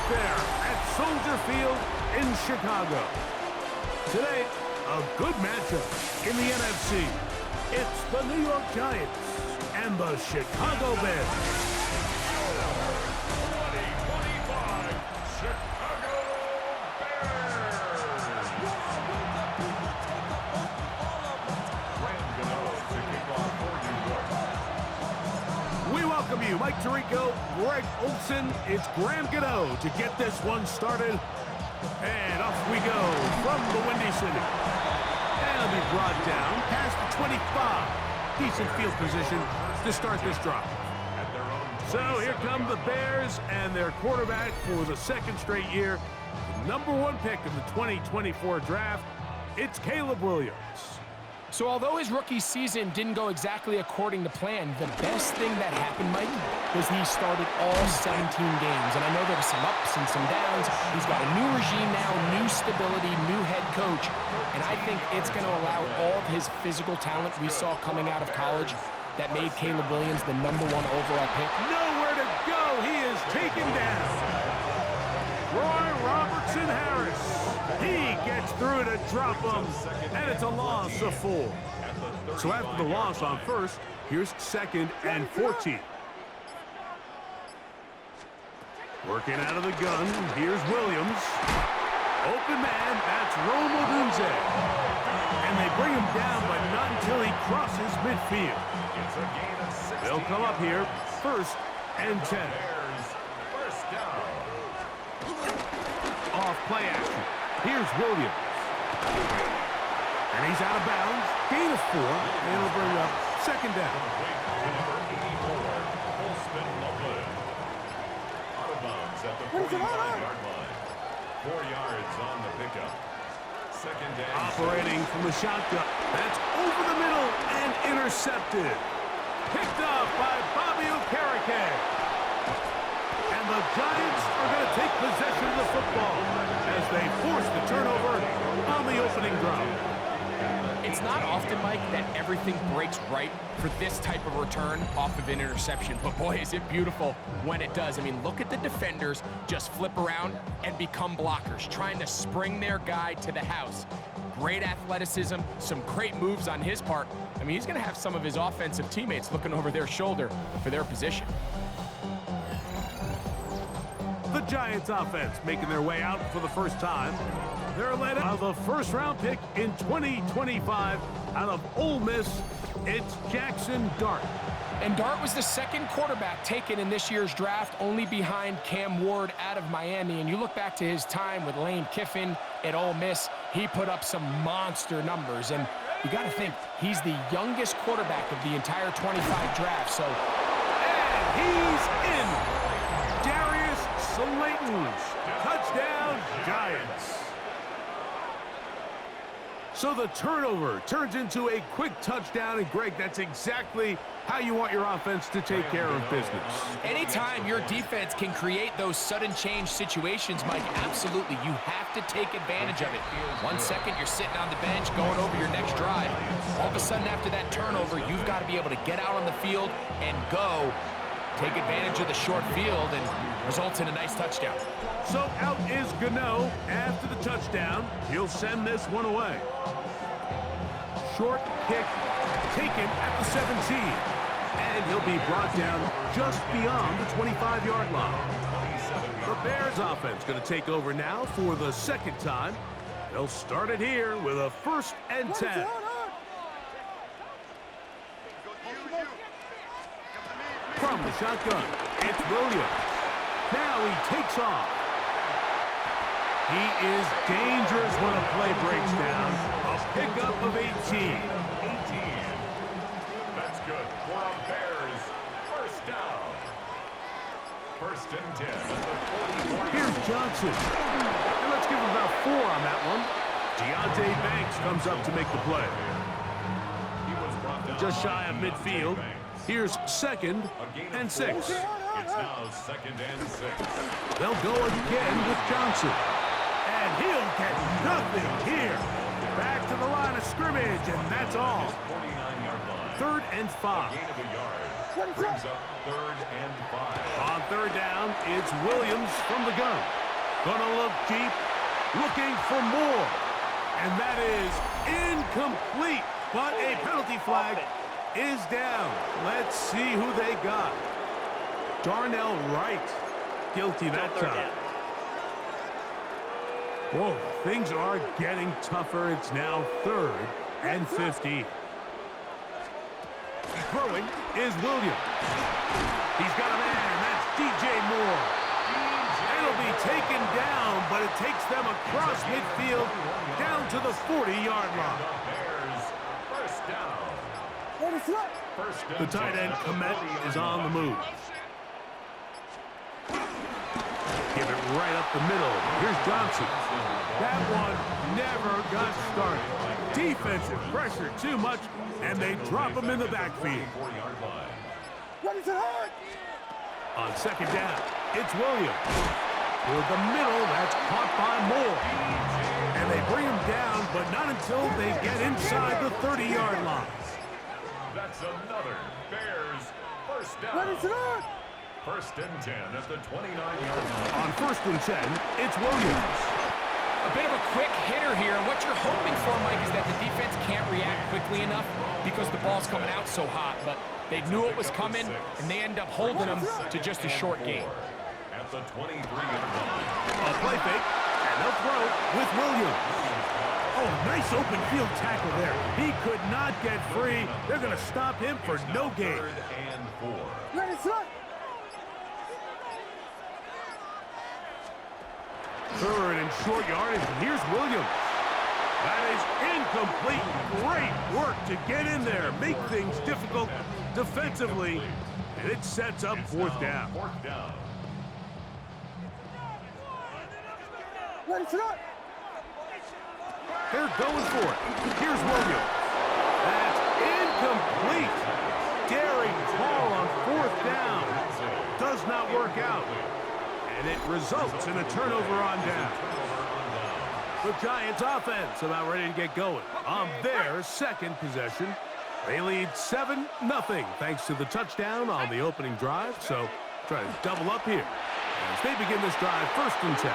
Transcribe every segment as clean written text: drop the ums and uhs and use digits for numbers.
there at Soldier Field in Chicago. Today, a good matchup in the NFC. It's the New York Giants and the Chicago Bears. 2025 Chicago Bears. We welcome you, Mike Tirico, Greg Olson. It's Graham Gano to get this one started. And off we go from the Windy City. And it'll be brought down past the 25. Decent field position to start this drive. So here come the Bears and their quarterback for the second straight year. The #1 pick in the 2024 draft, it's Caleb Williams. So although his rookie season didn't go exactly according to plan, the best thing that happened, Mike, was he started all 17 games. And I know there were some ups and some downs. He's got a new regime now, new stability, new head coach. And I think it's going to allow all of his physical talent we saw coming out of college that made Caleb Williams the #1 overall pick. Nowhere to go. He is taken down. Roy Robertson Harris. He gets through to drop him, and it's a loss of 4. So after the loss on first, here's 2nd and 14. Working out of the gun, here's Williams. Open man, that's Rome Odunze. And they bring him down, but not until he crosses midfield. They'll come up here, 1st and 10. Off play action. Here's Williams. And he's out of bounds. Gain of 4. And it'll bring up 2nd down. What is it on? 4 yards on the pickup. 2nd down. Operating from the shotgun. That's over the middle and intercepted. Picked up by Bobby Okereke. And the Giants are going to take possession of the football as they force the turnover on the opening drive. It's not often, Mike, that everything breaks right for this type of return off of an interception. But boy, is it beautiful when it does. I mean, look at the defenders just flip around and become blockers, trying to spring their guy to the house. Great athleticism, some great moves on his part. I mean, he's going to have some of his offensive teammates looking over their shoulder for their position. The Giants offense making their way out for the first time. They're led by the first-round pick in 2025 out of Ole Miss. It's Jackson Dart. And Dart was the 2nd quarterback taken in this year's draft, only behind Cam Ward out of Miami. And you look back to his time with Lane Kiffin at Ole Miss, he put up some monster numbers. And you got to think, he's the youngest quarterback of the entire 25 draft. So, and he's in. Darius Slayton's touchdown, Giants. So the turnover turns into a quick touchdown, and Greg, that's exactly how you want your offense to take care of business. Anytime your defense can create those sudden change situations, Mike, absolutely, you have to take advantage of it. 1 second, you're sitting on the bench, going over your next drive. All of a sudden, after that turnover, you've got to be able to get out on the field and go. Take advantage of the short field and results in a nice touchdown. So out is Gano after the touchdown. He'll send this one away. Short kick taken at the 17. And he'll be brought down just beyond the 25-yard line. The Bears offense going to take over now for the 2nd time. They'll start it here with a 1st and 10. From the shotgun, it's Williams. Now he takes off. He is dangerous when a play breaks down. A pickup of 18. That's good for the Bears. 1st down. 1st and 10 at the 44. Here's Johnson. And let's give him about 4 on that one. Deontay Banks comes up to make the play. Just shy of midfield. Here's 2nd and 6. It's now 2nd and 6. They'll go again with Johnson. And he'll get nothing here. Back to the line of scrimmage, and that's all. 49-yard line. 3rd and 5. Gain of a yard. Brings up 3rd and 5. On 3rd down, it's Williams from the gun. Gonna look deep, looking for more. And that is incomplete. But a penalty flag is down. Let's see who they got. Darnell Wright, guilty that time. Whoa, things are getting tougher. It's now 3rd and 15. Throwing is Williams. He's got a man. That's DJ Moore. It'll be taken down, but it takes them across midfield down to the 40-yard line. First down. The tight end, Komet, is on the move. Give it right up the middle. Here's Johnson. That one never got started. Defensive pressure too much, and they drop him in the backfield. On second down, it's Williams. Toward the middle, that's caught by Moore. And they bring him down, but not until they get inside the 30-yard line. That's another Bears first down. First and 10 at the 29-yard line. On first and 10, it's Williams. A bit of a quick hitter here. And what you're hoping for, Mike, is that the defense can't react quickly enough because the ball's coming out so hot. But they knew it was coming, and they end up holding them to just a short game. At the 23-yard line. A play fake, and they'll throw with Williams. Oh, nice open field tackle there. He could not get free. They're going to stop him for no gain. 3rd and 4. Third and short yardage, and here's Williams. That is incomplete. Great work to get in there, make things difficult defensively, and it sets up fourth down. Fourth down. They're going for it. Here's Williams. That's incomplete. Daring call on fourth down. Does not work out. And it results in a turnover on down. The Giants offense about ready to get going on their second possession. They lead 7-0 thanks to the touchdown on the opening drive. So try to double up here as they begin this drive first and 10.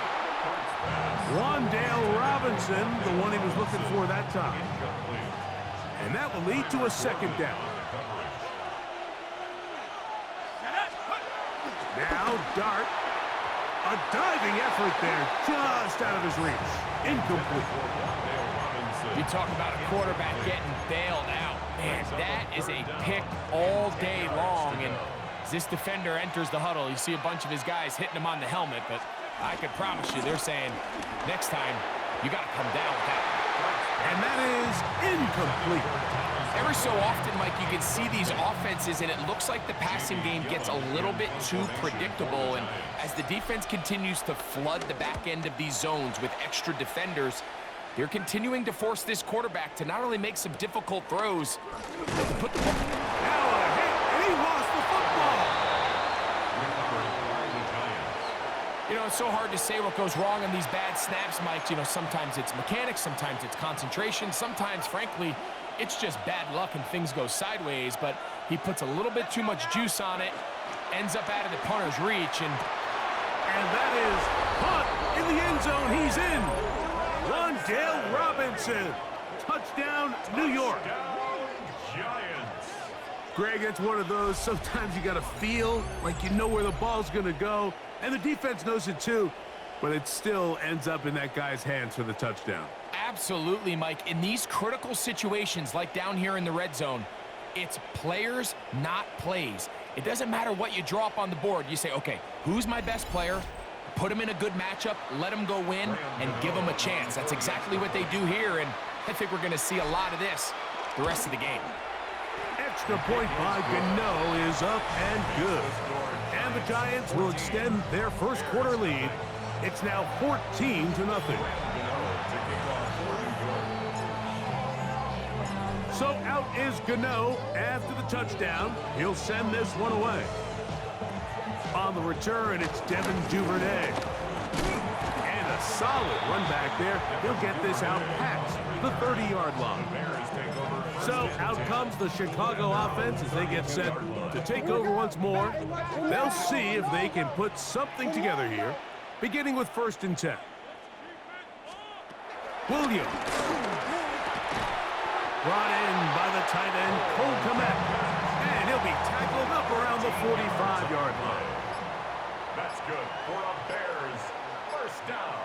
Wandale Robinson, the one he was looking for that time. And that will lead to a second down. Now Dart. A diving effort there, just out of his reach. Incomplete. You talk about a quarterback getting bailed out. Man, that is a pick all day long. And as this defender enters the huddle, you see a bunch of his guys hitting him on the helmet. But I can promise you, they're saying, next time, you got to come down with that. And that is incomplete. Every so often, Mike, you can see these offenses, and it looks like the passing game gets a little bit too predictable. And as the defense continues to flood the back end of these zones with extra defenders, they're continuing to force this quarterback to not only make some difficult throws, but to put the ball. Now a hit, and he lost the football. You know, it's so hard to say what goes wrong on these bad snaps, Mike. You know, sometimes it's mechanics, sometimes it's concentration, sometimes, frankly, it's just bad luck and things go sideways, but he puts a little bit too much juice on it, ends up out of the punter's reach, and that is caught in the end zone. He's in. Wandale Robinson. Touchdown, New York. Giants. Greg, it's one of those, sometimes you got to feel like you know where the ball's going to go, and the defense knows it too, but it still ends up in that guy's hands for the touchdown. absolutely, Mike. In these critical situations, like down here in the red zone, it's players, not plays. It doesn't matter what you draw up on the board. You say, okay, who's my best player? Put him in a good matchup, let him go win, and give him a chance. That's exactly what they do here, and I think we're going to see a lot of this the rest of the game. Extra point by Gano is up and good. And the Giants will extend their first quarter lead. It's now 14-0. So out is Gano after the touchdown. He'll send this one away. On the return, it's Devin Duvernay. And a solid run back there. He'll get this out past the 30-yard line. So out comes the Chicago offense as they get set to take over once more. They'll see if they can put something together here beginning with 1st and 10. Williams. Brought in by the tight end, Cole Kmet. And he'll be tackled up around the 45-yard line. That's good for a Bears 1st down.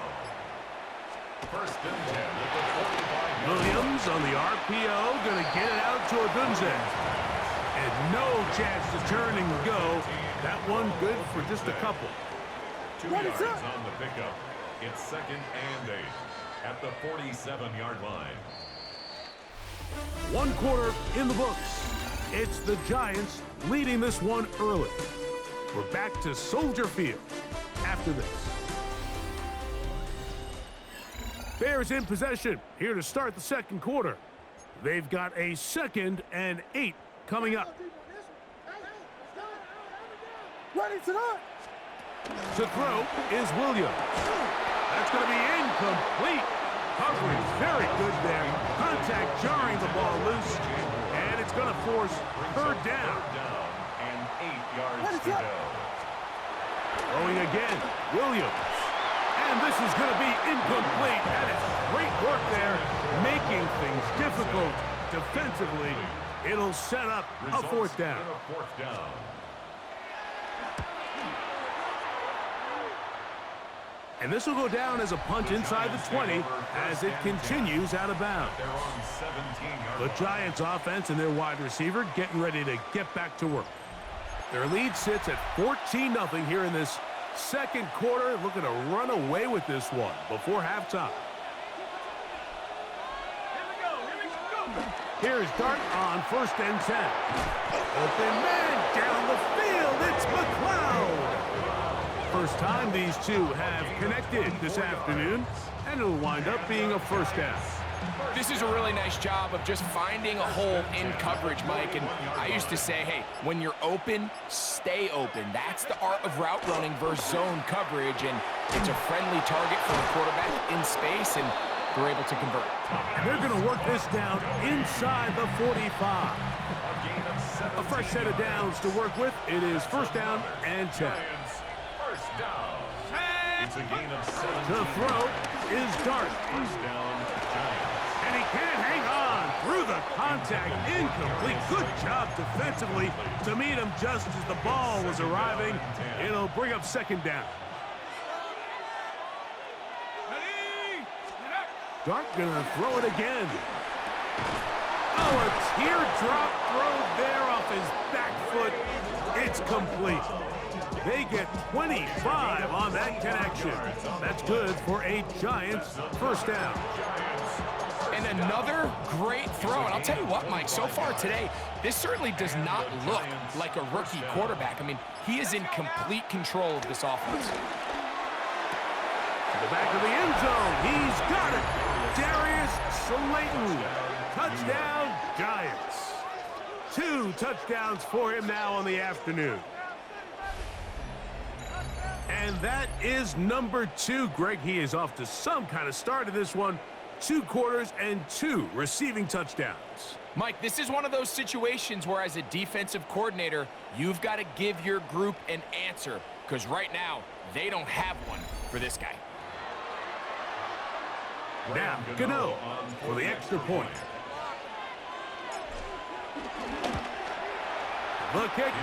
1st and 10 at the 45. Williams on the RPO, going to get it out to Odunze. And no chance to turn and go. That one good for just a couple. 2 yards on the pickup. It's 2nd and 8 at the 47-yard line. 1 quarter in the books. It's the Giants leading this one early. We're back to Soldier Field after this. Bears in possession here to start the 2nd quarter. They've got a 2nd and 8 coming up. To throw is Williams. That's going to be incomplete. Coverage very good there. Contact jarring the ball loose. And it's going to force 3rd down. And 8 yards to go. Throwing again, Williams. And this is going to be incomplete. That is great work there, making things difficult defensively. It'll set up a 4th down. And this will go down as a punt inside the 20 as it continues out of bounds. The Giants offense and their wide receiver getting ready to get back to work. Their lead sits at 14-0 here in this 2nd quarter, looking to run away with this one before halftime. Here's Dart on 1st and 10. Open man down the field. It's McLeod. First time these two have connected this afternoon, and it'll wind up being a 1st down. This is a really nice job of just finding a hole in coverage, Mike. And I used to say, hey, when you're open, stay open. That's the art of route running versus zone coverage. And it's a friendly target for the quarterback in space, and they're able to convert. And they're going to work this down inside the 45. A fresh set of downs to work with. It is 1st down and 10. It's a gain of 7. The throw is Dart. 1st down, Giants. And he can't hang on through the contact. Incomplete. Good job defensively to meet him just as the ball was arriving. It'll bring up 2nd down. Dart gonna throw it again. Oh, a teardrop throw there off his back foot. It's complete. They get 25 on that connection. That's good for a Giants 1st down. And another great throw. And I'll tell you what, Mike, so far today, this certainly does not look like a rookie quarterback. I mean, he is in complete control of this offense. To the back of the end zone. He's got it. Darius Slayton. Touchdown, Giants. 2 touchdowns for him now on the afternoon. And that is number 2. Greg, he is off to some kind of start of this one. 2 quarters and 2 receiving touchdowns. Mike, this is one of those situations where as a defensive coordinator, you've got to give your group an answer, because right now, they don't have one for this guy. Now, Gano for the extra point. The kick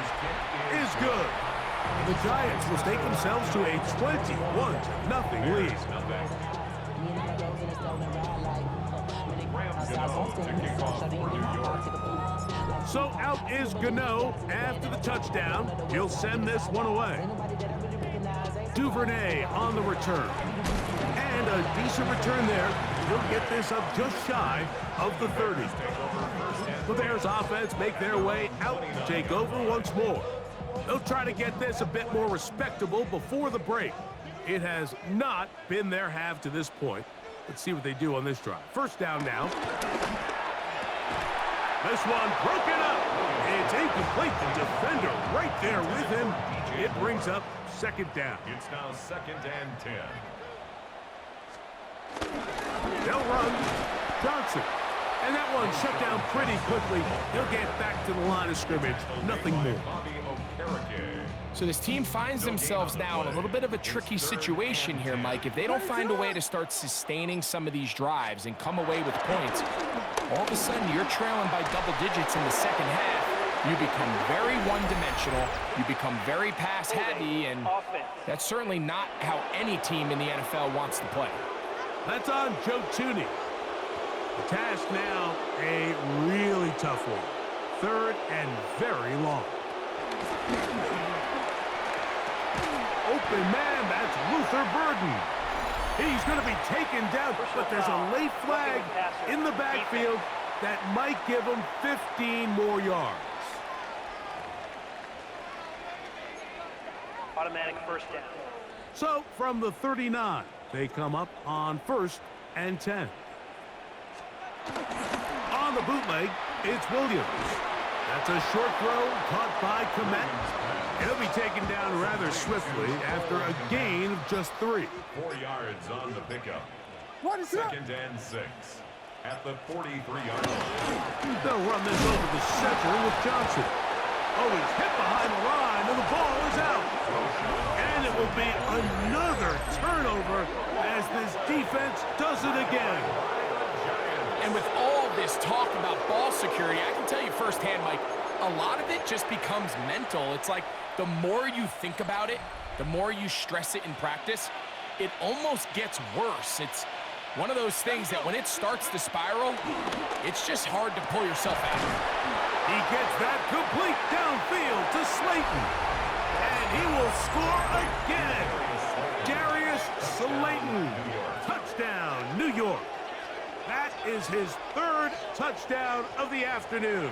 is good. The Giants will stake themselves to a 21-0 lead. So out is Gano after the touchdown. He'll send this one away. Duvernay on the return. And a decent return there. He'll get this up just shy of the 30. The Bears offense make their way out to take over once more. They'll try to get this a bit more respectable before the break. It has not been their half to this point. Let's see what they do on this drive. 1st down now. This one broken up. It's incomplete. The defender right there with him. It brings up 2nd down. It's now 2nd and 10. They'll run. Johnson. And that one shut down pretty quickly. He'll get back to the line of scrimmage. Nothing more. So this team finds themselves now in a little bit of a tricky situation here, Mike. If they don't find a way to start sustaining some of these drives and come away with points, all of a sudden you're trailing by double digits in the second half. You become very one-dimensional, you become very pass-heavy, and that's certainly not how any team in the NFL wants to play. That's on Joe Tooney. The task now, a really tough one. Third and very long. Open man, that's Luther Burden. He's going to be taken down, but there's a late flag in the backfield that might give him 15 more yards. Automatic first down. So from the 39, they come up on 1st and 10. On the bootleg, it's Williams. That's a short throw caught by Komet. He'll be taken down rather swiftly after a gain of just 3. 4 yards on the pickup. What is that? 2nd and 6 at the 43-yard line. They'll run this over the center with Johnson. Oh, he's hit behind the line, and the ball is out. And it will be another turnover as this defense does it again. And with all this talk about ball security, I can tell you firsthand, Mike, a lot of it just becomes mental. It's like the more you think about it, the more you stress it in practice, it almost gets worse. It's one of those things that when it starts to spiral, it's just hard to pull yourself out. He gets that complete downfield to Slayton. And he will score again. Darius Slayton. Touchdown, New York. That is his 3rd touchdown of the afternoon.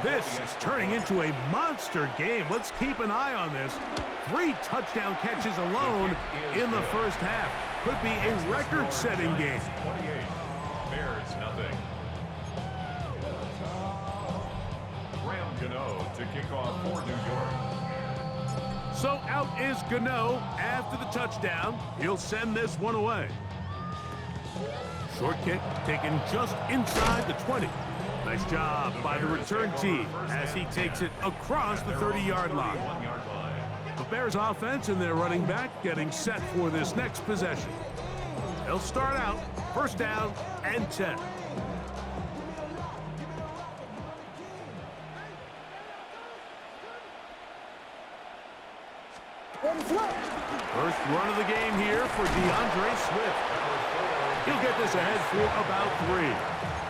This is turning into a monster game. Let's keep an eye on this. 3 touchdown catches alone in the first half. Could be a record-setting game. 28, Bears nothing. Graham Gano to kick off for New York. So out is Gano after the touchdown. He'll send this one away. Short kick taken just inside the 20. Nice job by the return team as he takes it across the 30-yard line. The Bears offense and their running back getting set for this next possession. They'll start out 1st down and 10. First run of the game here for DeAndre Swift. He'll get this ahead for about 3.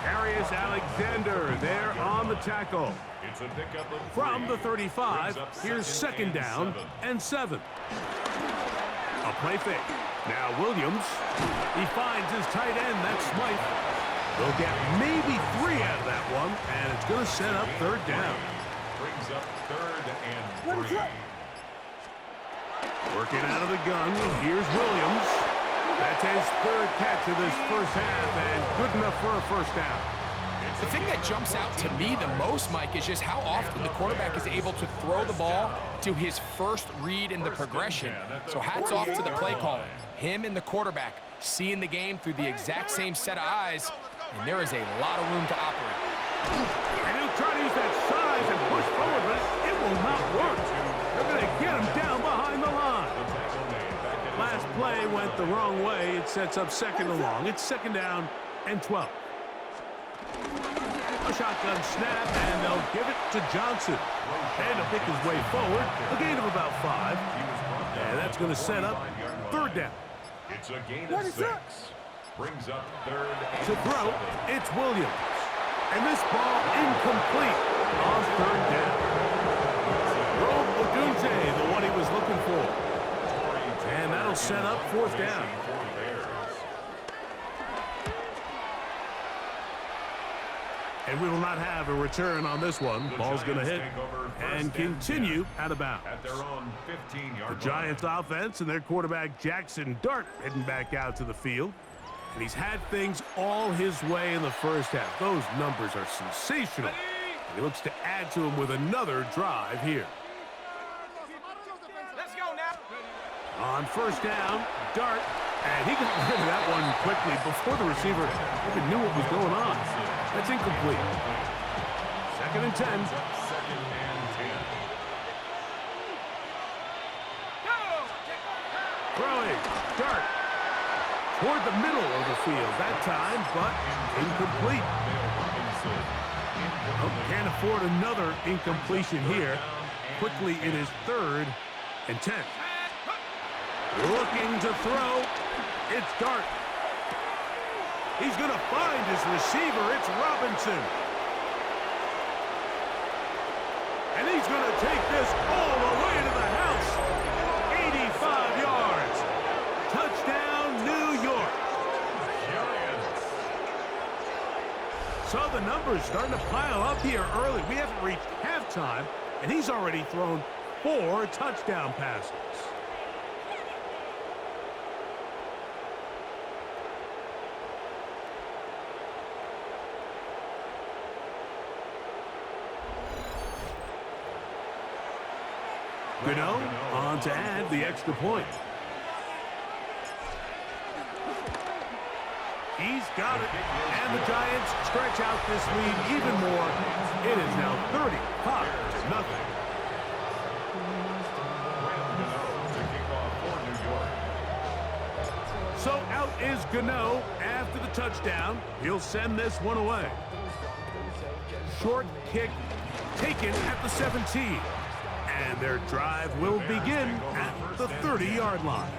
Darius Alexander there on the tackle. It's a pickup of 3. From the 35, here's 2nd down and 7. A play fake. Now Williams. He finds his tight end, that's Smythe. They'll get maybe 3 out of that one, and it's going to set up 3rd down. Brings up 3rd and 3. Working out of the gun, here's Williams. That's his 3rd catch of this first half, and good enough for a 1st down. The thing that jumps out to me the most, Mike, is just how often the quarterback is able to throw the ball to his first read in the progression. So hats off to the play caller. Him and the quarterback seeing the game through the exact same set of eyes, and there is a lot of room to operate. And he'll try to use that size and push forward, but it will not work. They're going to get him down behind the line. Last play went the wrong way. It sets up 2nd and long. It's 2nd down and 12. A shotgun snap, and they'll give it to Johnson. And he'll pick his way forward. A gain of about 5. And that's going to set up 3rd down. It's a gain of 6. Brings up 3rd and To throw, 7. it's Williams. And this ball incomplete on 3rd down. Rome Odunze, the one he was looking for. And that'll set up 4th down. And we will not have a return on this one. Ball's going to hit and continue out of bounds. At their own 15-yard line. The Giants offense and their quarterback Jackson Dart heading back out to the field. And he's had things all his way in the first half. Those numbers are sensational. And he looks to add to them with another drive here. Let's go now. On 1st down, Dart, and he got rid of that one quickly before the receiver even knew what was going on. That's incomplete. 2nd and 10. 2nd and 10. Throwing. Dart. Toward the middle of the field that time, but incomplete. Oh, can't afford another incompletion here. Quickly, it is 3rd and 10. Looking to throw. It's Dart. He's going to find his receiver. It's Robinson. And he's going to take this all the way to the house. 85 yards. Touchdown, New York. So the numbers starting to pile up here early. We haven't reached halftime, and he's already thrown 4 touchdown passes. Gano on to add the extra point. He's got it. And the Giants stretch out this lead even more. It is now 35-0. So out is Gano after the touchdown. He'll send this one away. Short kick taken at the 17. And their drive will begin at the 30-yard line.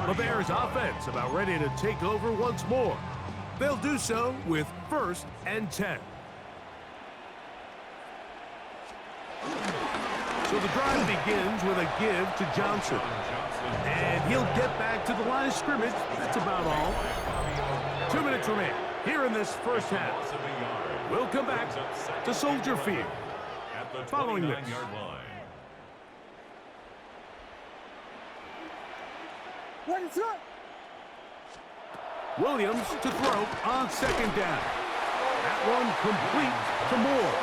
The Bears offense about ready to take over once more. They'll do so with 1st and 10. So the drive begins with a give to Johnson. And he'll get back to the line of scrimmage. That's about all. 2 minutes remain here in this first half. We'll come back to Soldier Field following this. Williams to throw on 2nd down. That one complete to Moore.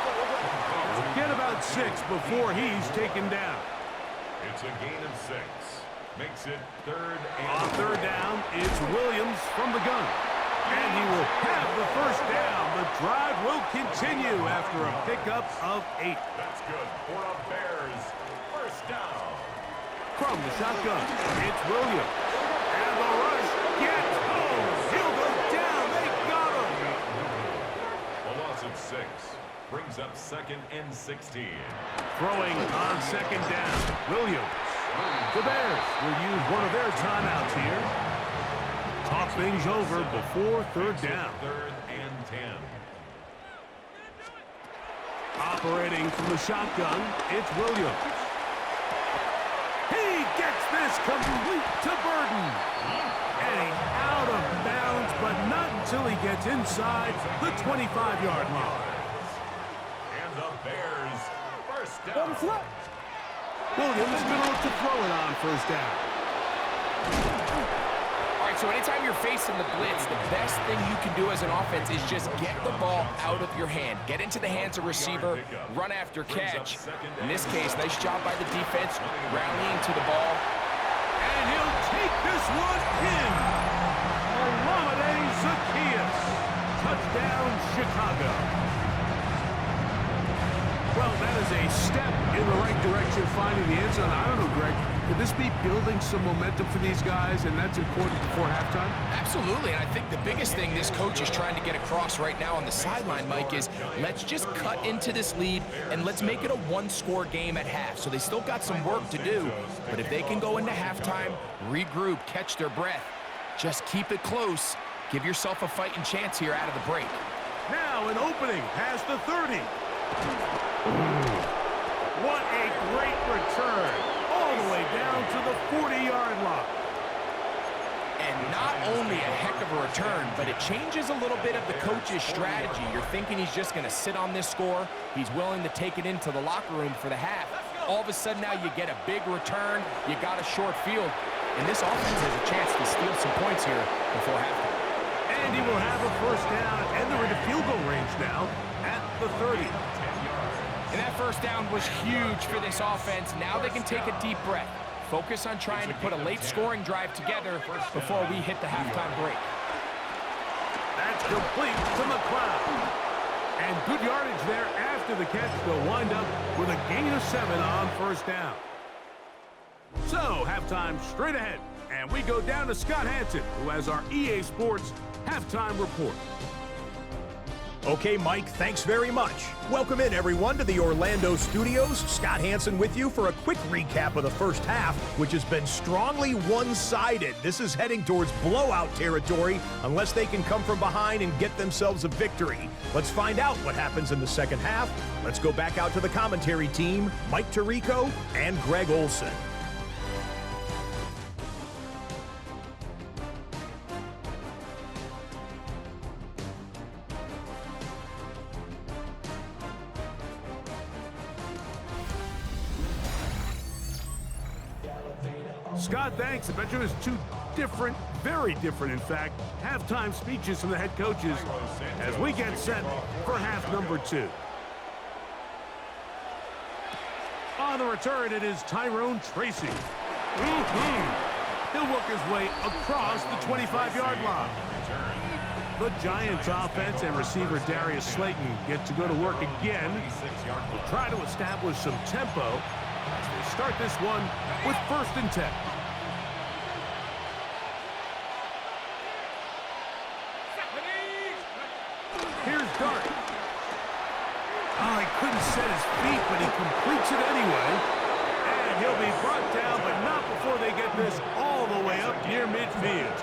We'll get about 6 before he's taken down. It's a gain of 6. Makes it 3rd and... On 3rd down, it's Williams from the gun. And he will have the 1st down. The drive will continue after a pickup of 8. That's good for a Bears 1st down. From the shotgun, it's Williams. And the rush gets home. He'll go down. They got him. A loss of 6 brings up 2nd and 16. Throwing on 2nd down, Williams. The Bears will use one of their timeouts here. Talk things over before 3rd down. 3rd and 10. Operating from the shotgun, it's Williams. He gets this complete to Burden. And he's out of bounds, but not until he gets inside the 25-yard line. And the Bears 1st down. Williams going to look to throw it on 1st down. All right, so anytime you're facing the blitz, the best thing you can do as an offense is just get the ball out of your hand. Get into the hands of receiver, run after catch. In this case, nice job by the defense, rallying to the ball. And he'll take this one in. Olamide Zaccheaus. Touchdown, Chicago. Well, that is a step in the right direction, finding the end zone. I don't know, Greg. Could this be building some momentum for these guys, and that's important before halftime? Absolutely, and I think the biggest thing this coach is trying to get across right now on the sideline, Mike, is let's just cut into this lead and let's make it a 1-score game at half. So they still got some work to do, but if they can go into halftime, regroup, catch their breath, just keep it close, give yourself a fighting chance here out of the break. Now an opening past the 30. What a great return. All the way down to the 40-yard line. And not only a heck of a return, but it changes a little bit of the coach's strategy. You're thinking he's just going to sit on this score. He's willing to take it into the locker room for the half. All of a sudden now you get a big return. You got a short field. And this offense has a chance to steal some points here before halftime. And he will have a 1st down, and they're in the field goal range now at the 30. And that 1st down was huge for this offense. Now they can take a deep breath. Focus on trying to put a late scoring drive together before we hit the halftime break. That's complete to McLeod. And good yardage there after the catch. They'll wind up with a gain of 7 on 1st down. So, halftime straight ahead. And we go down to Scott Hansen, who has our EA Sports halftime report. Okay, Mike, thanks very much. Welcome in, everyone, to the Orlando studios. Scott Hansen with you for a quick recap of the first half, which has been strongly one-sided. This is heading towards blowout territory unless they can come from behind and get themselves a victory. Let's find out what happens in the second half. Let's go back out to the commentary team, Mike Tirico and Greg Olson. Scott, thanks. I bet you there's two different, very different, in fact, halftime speeches from the head coaches as we get set for half number 2. On the return, it is Tyrone Tracy. He'll work his way across the 25-yard line. The Giants offense and receiver Darius Slayton get to go to work again. We'll try to establish some tempo as they start this one with 1st and 10. Here's Dart. Oh, he couldn't set his feet, but he completes it anyway. And he'll be brought down, but not before they get this all the way up near midfield.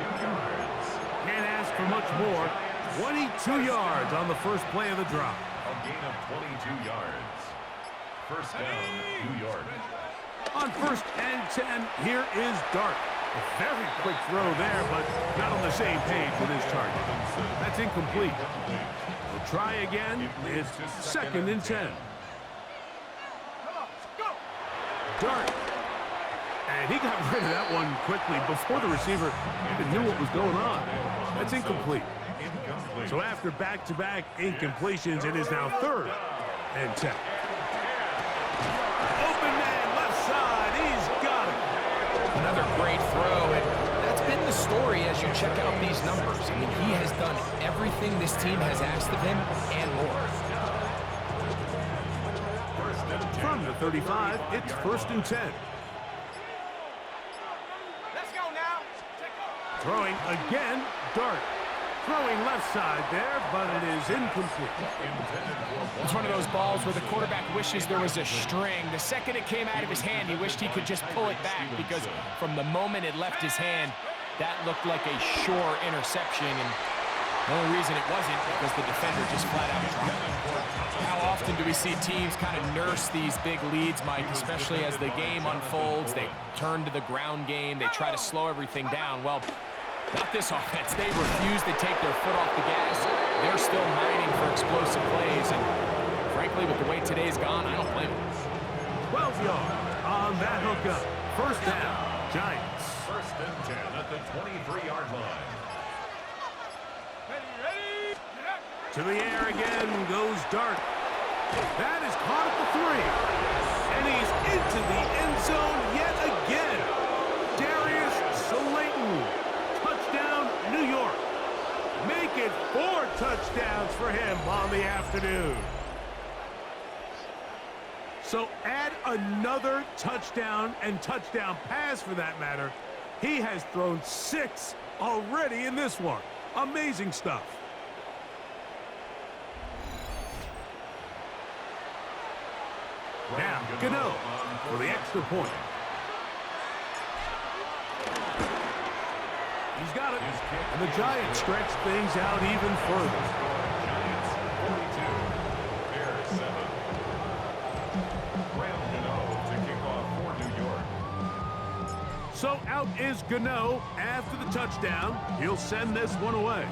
Can't ask for much more. 22 yards on the first play of the drop. A gain of 22 yards. First down, New York. On 1st and 10, here is Dart. A very quick throw there, but not on the same page with his target. That's incomplete. We'll try again. It's 2nd and 10. Dart. And he got rid of that one quickly before the receiver even knew what was going on. That's incomplete. So after back-to-back incompletions, it is now 3rd and 10. Open man, left side. He's got it. Another great throw, and that's been the story as you check out these numbers. I mean, he has done everything this team has asked of him and more. From the 35, it's 1st and 10. Let's go now. Throwing again, Dart. Throwing left side there, but it is incomplete. It's one of those balls where the quarterback wishes there was a string. The second it came out of his hand, he wished he could just pull it back because from the moment it left his hand, that looked like a sure interception. And the only reason it wasn't because the defender just flat out dropped it. How often do we see teams kind of nurse these big leads, Mike, especially as the game unfolds? They turn to the ground game. They try to slow everything down. Well, not this offense. They refuse to take their foot off the gas. They're still mining for explosive plays. And frankly, with the way today's gone, I don't blame them. 12 yards on that hookup. First down, Giants. 1st and 10 at the 23-yard line. Ready? To the air again goes Dart. That is caught at the 3. And he's into the end zone yet again. Darius Slayton. Touchdown, New York. Make it 4 touchdowns for him on the afternoon. So add another touchdown and touchdown pass for that matter. He has thrown 6 already in this one. Amazing stuff. Now, Gano for the extra point. He's got it. And the Giants stretch things out even further. Giants 42, Bears 7. Graham Gano to kick off for New York. So out is Gano after the touchdown. He'll send this one away.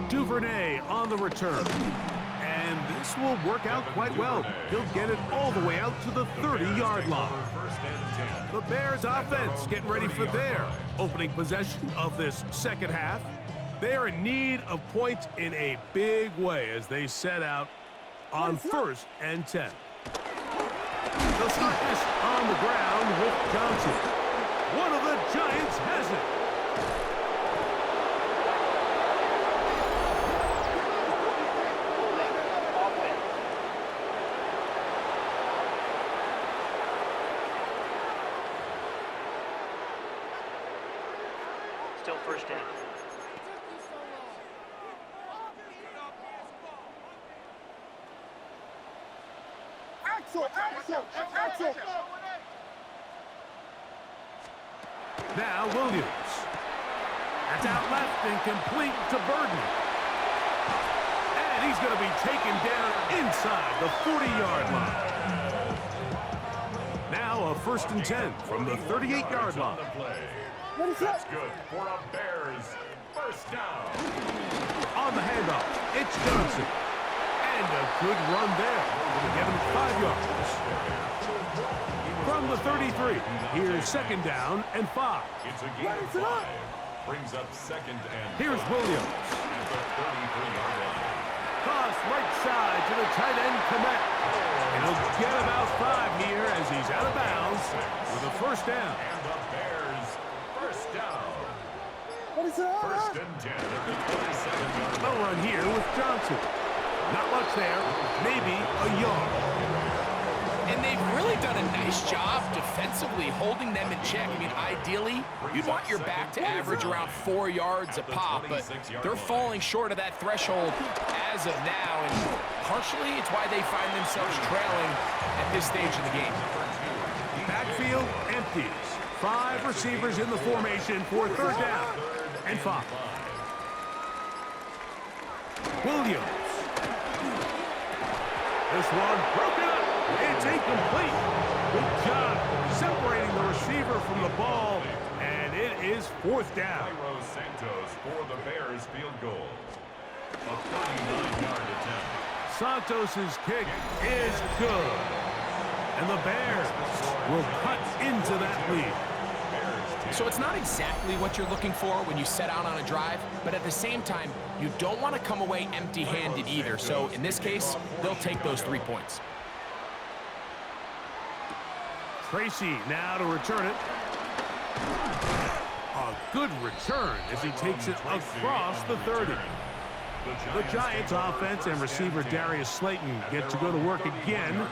Duvernay on the return. And this will work out quite well. He'll get it all the way out to the 30-yard line. The Bears offense getting ready for their opening possession of this second half. They are in need of points in a big way as they set out on 1st and 10. They'll start this on the ground with Johnson. One of the Giants has it. Still first down. Now Williams. That's out left and complete to Burden. And he's going to be taken down inside the 40-yard line. Now a 1st and 10 from the 38-yard line. That's good for a Bears first down. On the handoff, it's Johnson. And a good run there. Going to get him 5 yards. From the 33, here's 2nd down and 5. It's a gain of 5. Brings up 2nd and 5. Here's Williams. At the 33-yard line. Toss right side to the tight end, Komet. And he'll get about 5 here as he's out of bounds with a 1st down. And the Bears first down. 1st and 10 at the 27-yard line. A run here with Johnson. Not much there, maybe a yard. And they've really done a nice job defensively holding them in check. I mean, ideally, you'd want your back to average around 4 yards a pop, but they're falling short of that threshold as of now, and partially it's why they find themselves trailing at this stage of the game. Backfield empties. 5 receivers in the formation for 3rd down and 5. Williams. This one broken up. It's incomplete. Good job separating the receiver from the ball, and it is 4th down. Santos for the Bears field goal. A 39-yard attempt. Santos's kick is good, and the Bears will cut into that lead. So it's not exactly what you're looking for when you set out on a drive, but at the same time, you don't want to come away empty-handed either. So in this case, they'll take those 3 points. Tracy now to return it. A good return as he takes it across the 30. The Giants offense and receiver Darius Slayton get to go to work again.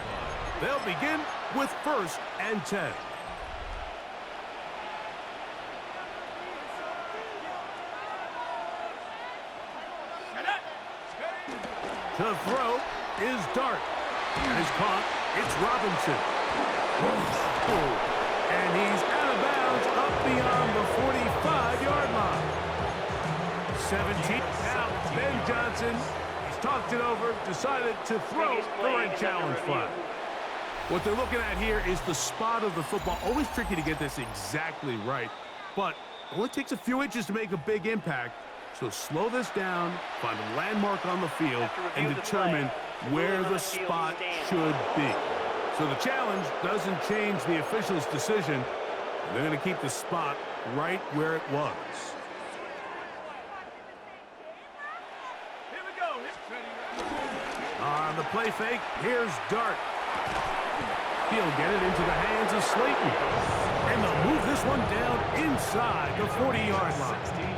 They'll begin with 1st and 10. To throw is Dart. And is caught. It's Robinson. And he's out of bounds up beyond the 45-yard line. 17. Now, Ben Johnson, he's talked it over, decided to throw the red challenge flag. What they're looking at here is the spot of the football. Always tricky to get this exactly right, but it only takes a few inches to make a big impact. So slow this down, find a landmark on the field, and determine where the spot should be. So the challenge doesn't change the official's decision. They're going to keep the spot right where it was. Here we go. On the play fake, here's Dart. He'll get it into the hands of Slayton. And they'll move this one down inside the 40-yard line.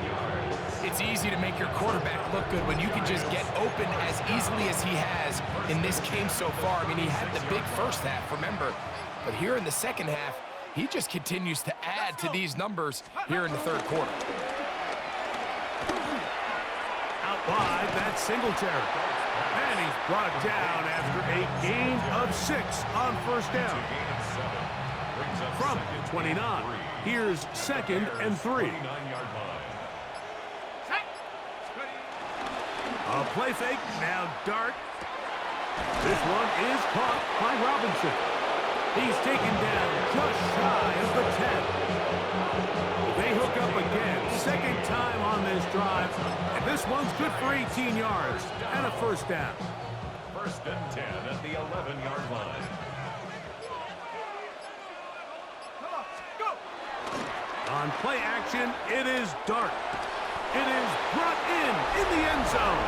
It's easy to make your quarterback look good when you can just get open as easily as he has in this game so far. I mean, he had the big first half, remember. But here in the second half, he just continues to add to these numbers here in the 3rd quarter. Out wide, that's Singletary. And he's brought down after a gain of 6 on 1st down. From the 29, here's 2nd and 3. A play fake, now Dart. This one is caught by Robinson. He's taken down just shy of the 10. They hook up again, 2nd time on this drive, and this one's good for 18 yards and a 1st down. 1st and 10 at the 11-yard line. On play action, it is Dart. It is brought in the end zone.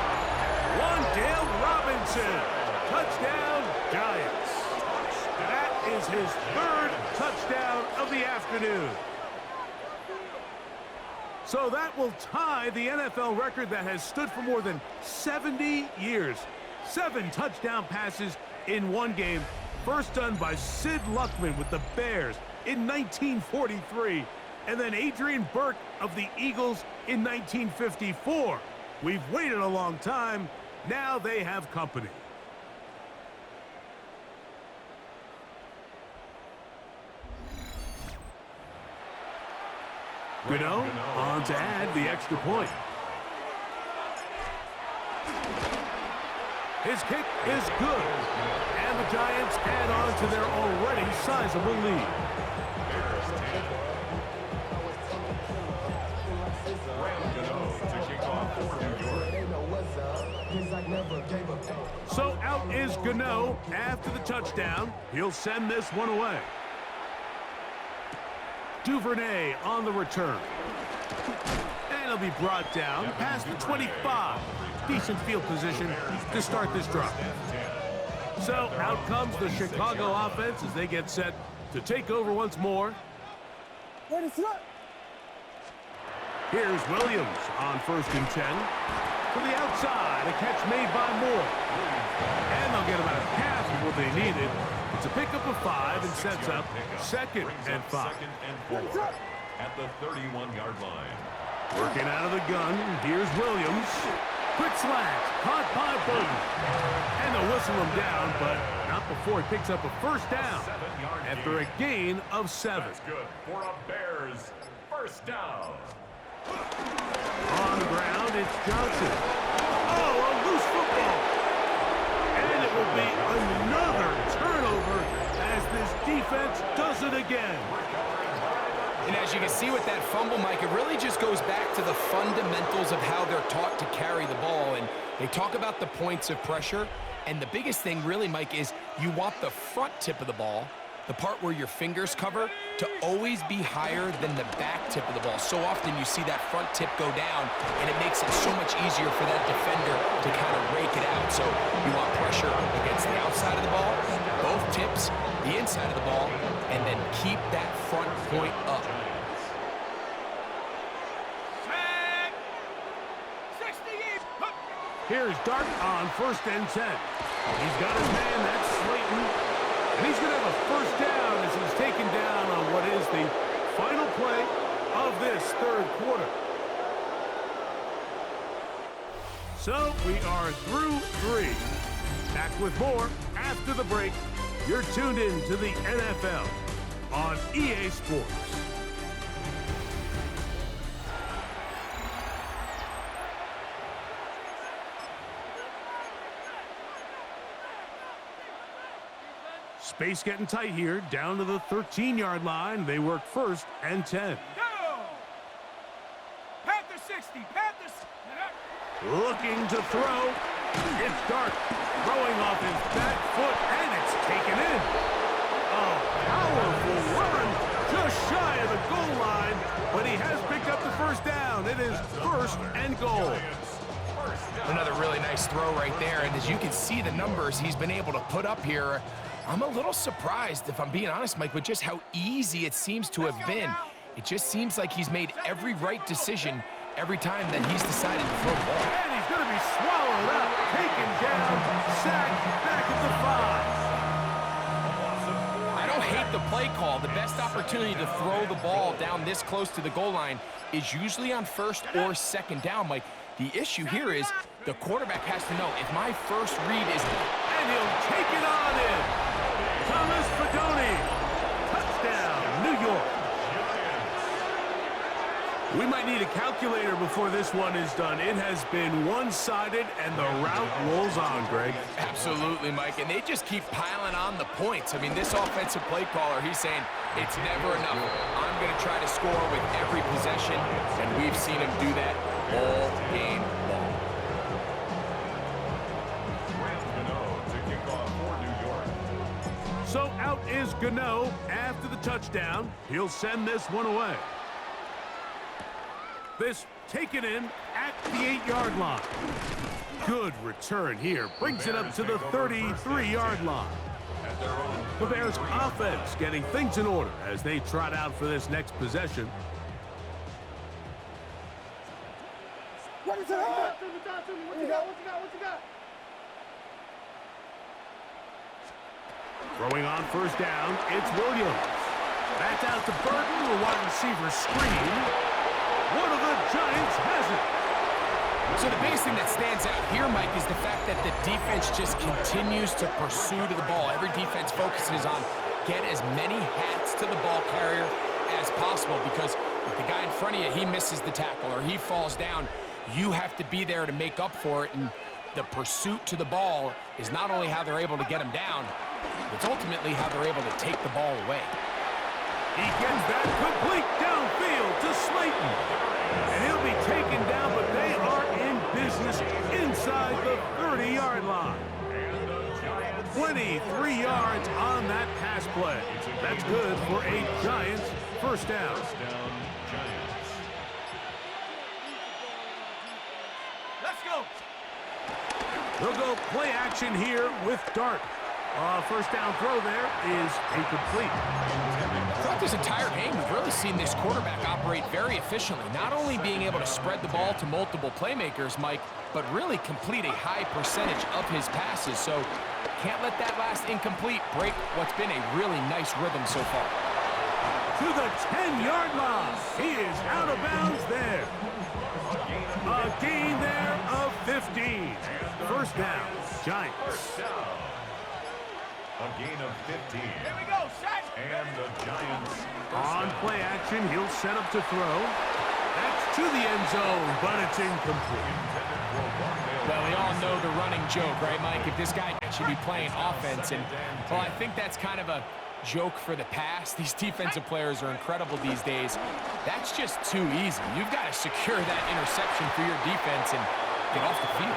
Wan'Dale Robinson. Touchdown, Giants. That is his 3rd touchdown of the afternoon. So that will tie the NFL record that has stood for more than 70 years. 7 touchdown passes in one game. First done by Sid Luckman with the Bears in 1943. and then Adrian Burke of the Eagles in 1954. We've waited a long time. Now they have company. Gano on to add the extra point. His kick is good. And the Giants add on to their already sizable lead. So out is Gano after the touchdown. He'll send this one away. Duvernay on the return. And he'll be brought down past the 25. Decent field position to start this drive. So out comes the Chicago offense as they get set to take over once more. Here's Williams on 1st and 10. To the outside, a catch made by Moore. And they'll get about half of what they needed. It's a pickup of 5 and sets up 2nd and 5. At the 31-yard line. Working out of the gun, here's Williams. Quick slant, caught by Burton. And they'll whistle him down, but not before he picks up a 1st down after a gain of 7. That's good for a Bears 1st down. On the ground, it's Johnson. Oh, a loose football. And it will be another turnover as this defense does it again. And as you can see with that fumble, Mike, it really just goes back to the fundamentals of how they're taught to carry the ball. And they talk about the points of pressure. And the biggest thing really, Mike, is you want the front tip of the ball, the part where your fingers cover, to always be higher than the back tip of the ball. So often you see that front tip go down, and it makes it so much easier for that defender to kind of rake it out. So you want pressure against the outside of the ball, both tips, the inside of the ball, and then keep that front point up. Here's Dart on 1st and 10. He's got his man, that's Slayton. And he's going to have a 1st down as he's taken down on what is the final play of this 3rd quarter. So we are through 3. Back with more after the break. You're tuned in to the NFL on EA Sports. Space getting tight here, down to the 13-yard line. They work 1st and 10. Go! Panther 60, Panthers. Looking to throw. It's Dart throwing off his back foot, and it's taken in. A powerful run just shy of the goal line, but he has picked up the 1st down. It is 1st and goal. Another really nice throw right there, and as you can see the numbers he's been able to put up here, I'm a little surprised, if I'm being honest, Mike, with just how easy it seems to have been. It just seems like he's made every right decision every time that he's decided to throw the ball. And he's going to be swallowed up, taken down, sacked back at the 5. I don't hate the play call. The best opportunity to throw the ball down this close to the goal line is usually on 1st or 2nd down, Mike. The issue here is the quarterback has to know if my first read is... And he'll take it on in. Thomas Fedoni. Touchdown, New York. We might need a calculator before this one is done. It has been one-sided, and the route rolls on, Greg. Absolutely, Mike, and they just keep piling on the points. I mean, this offensive play caller, he's saying, it's never enough. I'm going to try to score with every possession, and we've seen him do that all game long. So out is Gano after the touchdown. He'll send this one away. This taken in at the 8-yard line. Good return here. Brings it up to the 33-yard line. The Bears offense getting things in order as they trot out for this next possession. What is it? What you got? Throwing on 1st down, it's Williams. That's out to Burton, the wide receiver screen. One of the Giants has it. So the biggest thing that stands out here, Mike, is the fact that the defense just continues to pursue to the ball. Every defense focuses on get as many hats to the ball carrier as possible, because if the guy in front of you, he misses the tackle or he falls down, you have to be there to make up for it. And the pursuit to the ball is not only how they're able to get him down, it's ultimately how they're able to take the ball away. He gets that complete downfield to Slayton. And he'll be taken down, but they are in business inside the 30-yard line. 23 yards on that pass play. That's good for a Giants first down. Let's go. They'll go play action here with Dart. First down throw there is incomplete. Throughout this entire game, we've really seen this quarterback operate very efficiently, not only being able to spread the ball to multiple playmakers, Mike, but really complete a high percentage of his passes. So can't let that last incomplete break what's been a really nice rhythm so far. To the 10-yard line. He is out of bounds there. A gain there of 15. First down, Giants. A gain of 15. Here we go, set. And the Giants On play action, he'll set up to throw. That's to the end zone, but it's incomplete. Well, we all know the running joke, right, Mike? If this guy should be playing offense, and, well, I think that's kind of a joke for the past. These defensive players are incredible these days. That's just too easy. You've got to secure that interception for your defense and get off the field.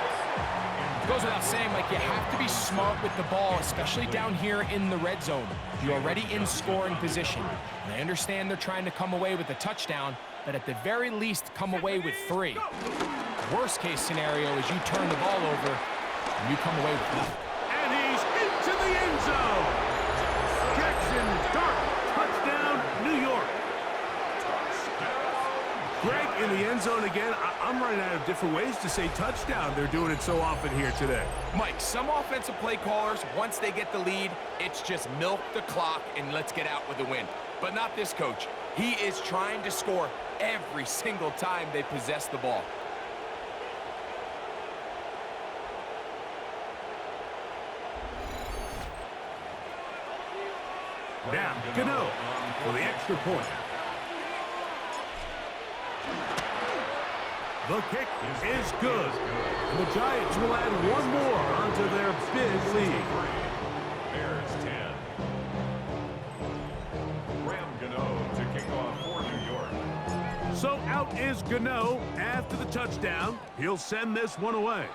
It goes without saying, like, you have to be smart with the ball, especially down here in the red zone. You're already in scoring position. And I understand they're trying to come away with a touchdown, but at the very least, come away with 3. Worst case scenario is you turn the ball over and you come away with nothing. And he's into the end zone. Jackson Dart, touchdown, New York. Greg in the end zone again. I'm running out of different ways to say touchdown. They're doing it so often here today. Mike, some offensive play callers, once they get the lead, it's just milk the clock and let's get out with a win. But not this coach. He is trying to score every single time they possess the ball. Now, Gano for the extra point. The kick is good. And the Giants will add one more onto their big lead. Bears 10. Graham Gano to kick off for New York. So out is Gano after the touchdown. He'll send this one away.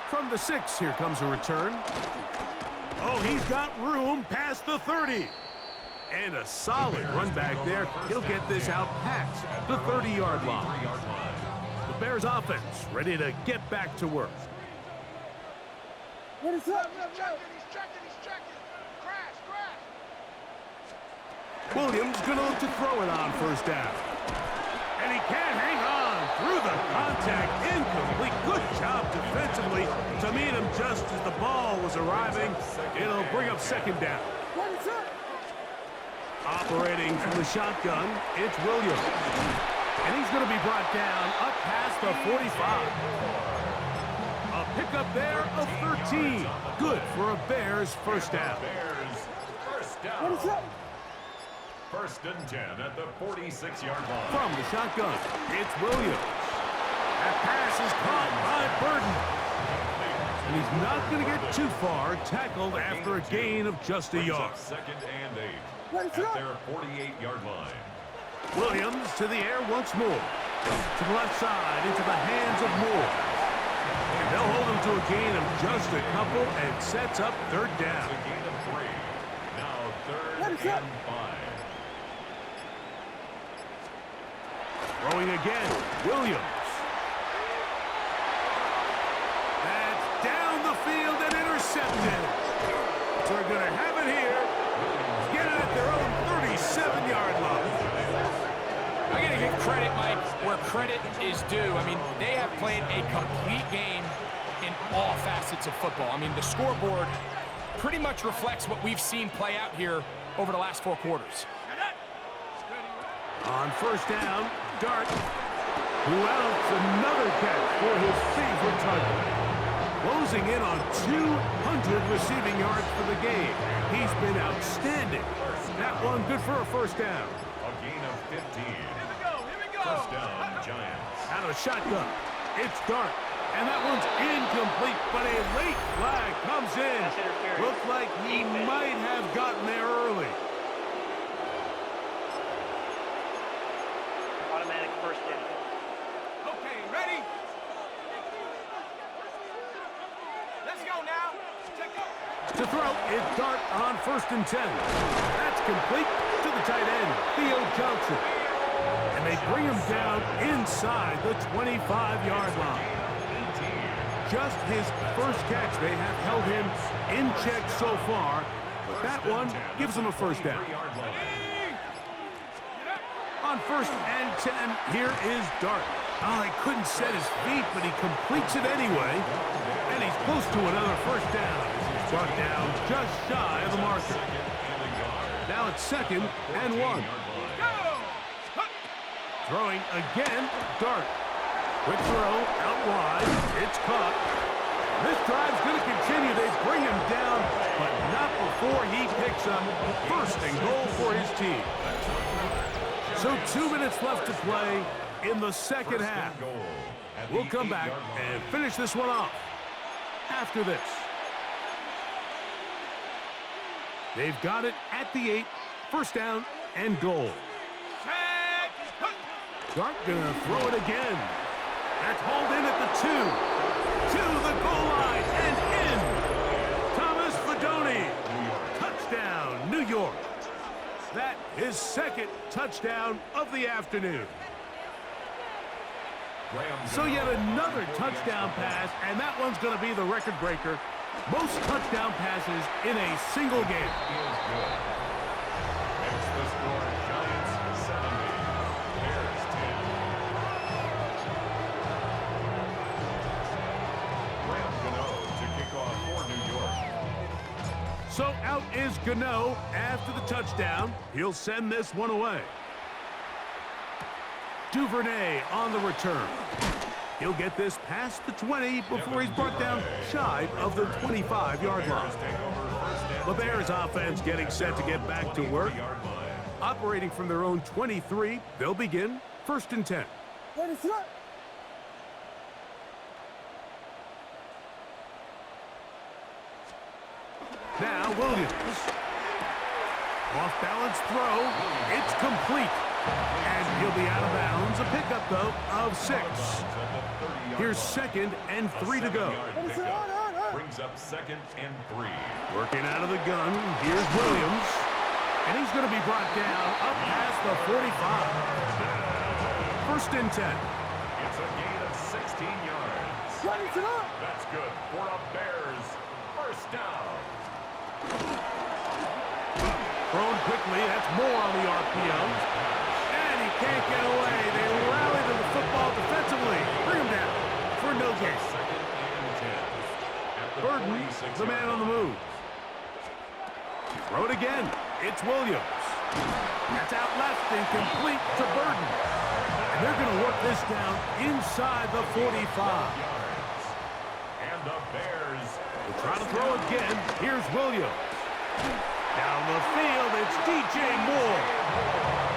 From the 6, here comes a return. Oh, he's got room past the 30. And a solid run back there. He'll get this out past the 30-yard line. The Bears offense ready to get back to work. What is up? He's checking. Crash. Williams gonna look to throw it on first down. And he can't hang on through the contact. Incomplete. Good job defensively to meet him just as the ball was arriving. It'll bring up second down. What is up? Operating from the shotgun, it's Williams. And he's going to be brought down up past the 45. A pickup there of 13. Good for a Bears first down. Bears first down. What is up? First and 10 at the 46-yard line. From the shotgun, it's Williams. That pass is caught by Burton. And he's not going to get too far, tackled after a gain of just a yard. Second and 8 What is at up? their 48-yard line. Williams to the air once more. To the left side, into the hands of Moore. And they'll hold him to a gain of just a couple and sets up third down. It's a gain of 3. Now What third is up? and 5. Throwing again, Williams. That's down the field and intercepted. So they're going to have it here. Get it at their own 37-yard line. I gotta give credit, Mike, where credit is due. I mean, they have played a complete game in all facets of football. I mean, the scoreboard pretty much reflects what we've seen play out here over the last 4 quarters. On first down, Dart, who else another catch for his favorite target. Closing in on 200 receiving yards for the game. He's been outstanding. That one good for a first down. A gain of 15. Here we go. First down, Giants. Out of shotgun. It's Dart. And that one's incomplete, but a late flag comes in. Looks like he might have gotten there early. Automatic first down. Okay, ready? Let's go now. Check out. To throw, it's Dart on first and 10. That's complete to the tight end, Theo Johnson. And they bring him down inside the 25-yard line. Just his first catch. They have held him in check so far, but that one gives him a first down. On first and 10, here is Dart. Oh, he couldn't set his feet, but he completes it anyway. And he's close to another first down. He's brought down just shy of the marker. Now it's 2nd and 1. Throwing again, Dart. Quick throw, out wide. It's caught. This drive's going to continue. They bring him down, but not before he picks up first and goal for his team. So 2 minutes left to play in the second half. We'll come back and finish this one off after this. They've got it at the 8. First down and goal. Dart gonna throw it again. That's hauled in at the 2. To the goal line and in. Thomas Fedoni. Touchdown, New York. That is 2nd touchdown of the afternoon. So yet another touchdown pass, and that one's going to be the record breaker. Most touchdown passes in a single game. Makes the score Giants 70, Bears 10. Graham Gano to kick off for New York. So out is Gano after the touchdown. He'll send this one away. Duvernay on the return. He'll get this past the 20 before he's brought down shy of the 25-yard line. The Bears offense getting set to get back to work. Operating from their own 23, they'll begin 1st and 10. Now Williams. Off-balance throw. It's complete. And he'll be out of bounds. A pickup, though, of 6. Here's 2nd and 3 to go. Brings up 2nd and 3. Working out of the gun. Here's Williams. And he's going to be brought down up past the 45. 1st and 10. It's a gain of 16 yards. That's good for a Bears first down. Thrown quickly. That's more on the RPO. And he can't get away. They rally to the football defensively. Bring him down for no gain. 2nd and 10. Burden, the man on the move. Throw it again. It's Williams. That's out left and complete to Burden. And they're going to work this down inside the 45. And the Bears We'll try to throw again. Here's Williams. Down the field, it's DJ Moore.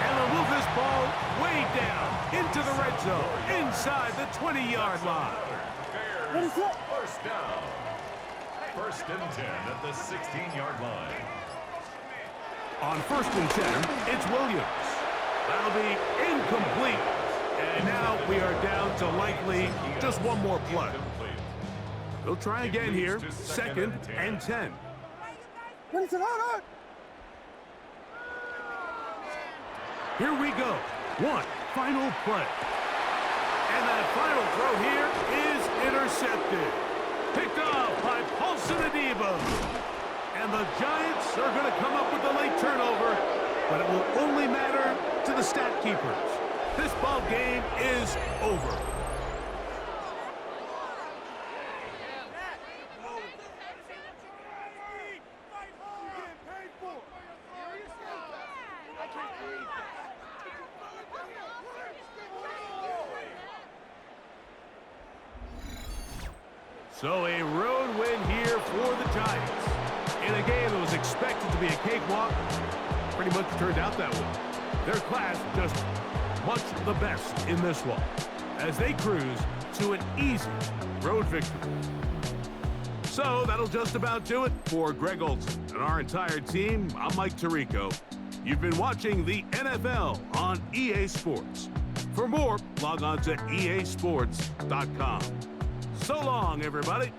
And they'll move this ball way down into the red zone, inside the 20-yard line. Bears first down. 1st and 10 at the 16-yard line. On 1st and 10, it's Williams. That'll be incomplete. And now we are down to likely just one more play. They'll try again here. 2nd and 10. Here we go. One final play. And that final throw here is intercepted. Picked off by Paulson Adebo. And the Giants are going to come up with a late turnover, but it will only matter to the stat keepers. This ball game is over. So a road win here for the Giants. In a game that was expected to be a cakewalk, pretty much turned out that way. Their class just much the best in this one as they cruise to an easy road victory. So that'll just about do it for Greg Olson and our entire team. I'm Mike Tirico. You've been watching the NFL on EA Sports. For more, log on to easports.com. So long, everybody.